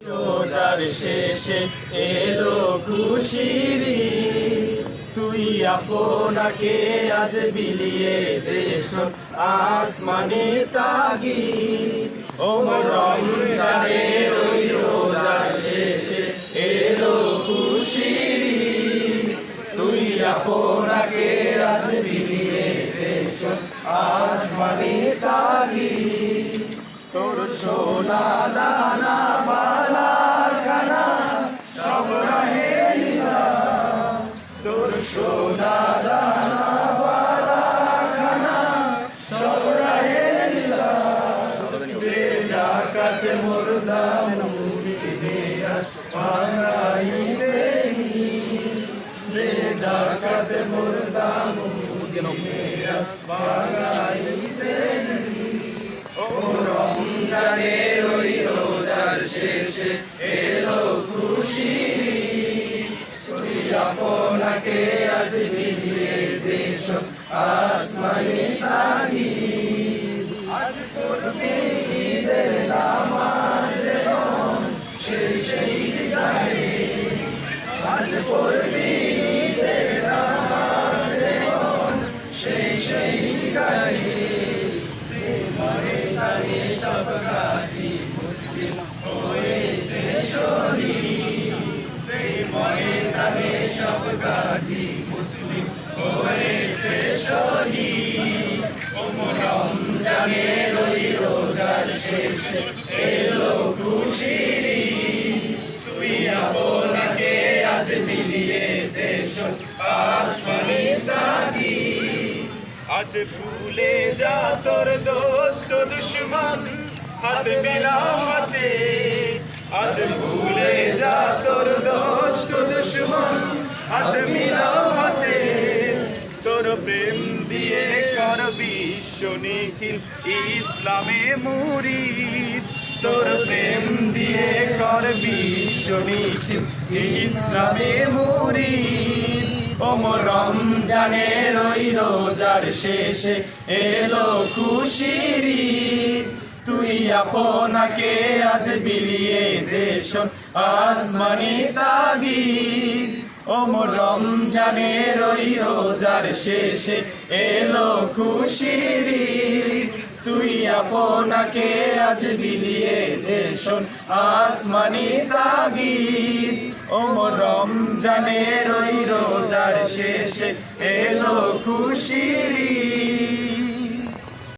রোজার শেষে এলো খুশির ঈদ, তুই আপনাকে আজ বিলিয়ে দেশন আসমানে তাগিদ। ও রমজানের ওই রোজার শেষে এলো খুশির ঈদ, তুই আপনাকে আজ বিলিয়ে দেশন আসমানে তাগিদ। তোর সোনা দানা বালা খানা সব রাহে লীলা, তোর সোনা দানা বালা খানা সব রাহে লীলা। দে জাকাত মুর্দা মুসলিমেরা ভাঙাইতে ঈদ, দে জাকাত মুর্দা মুসলিমেরা ভাঙাইতে রমজানের ওই রোজার শেষে এলো খুশির ঈদ, তুই আপনাকে আজ বিলিয়ে দেশ আসমানে তাগিদ। আজ পড়বি ঈদের নামাজ সেই সেই গায়ে, আজ পড়বি ঈদের নামাজ সেই সেই গায়ে। সব গাজী মুসলিম হয়েছে শহীদ, ময়দানে সব গাজী মুসলিম হয়েছে শহীদ। রমজানের ওই রোজার শেষে এলো খুশির ঈদ, তুই আপনাকে আজ বিলিয়ে দেশ আসমানে তাগিদ। আজ ভুলে যা তোর দোস্ত দুশ্মন হাত মিলাও হাতে, আজ ভুলে যা তোর দোস্ত দুশ্মন হাত মিলাও হাতে। তোর প্রেম দিয়ে কর বিশ্ব নিখিল ইসলামে মুরিদ, তোর প্রেম দিয়ে কর বিশ্ব নিখিল ইসলামে মুরিদ। রমজানের ওই রোজার শেষে এলো খুশির ঈদ, তুই আপনাকে আজ বিলিয়ে দেশন আসমানে তাগিদ। রমজানের ওই রোজার শেষে এলো খুশির ঈদ, তুই আপনাকে আজ বিলিয়ে দেশন আসমানে তাগিদ। রমজানের ওই রোজার শেষে এলো খুশির ঈদ।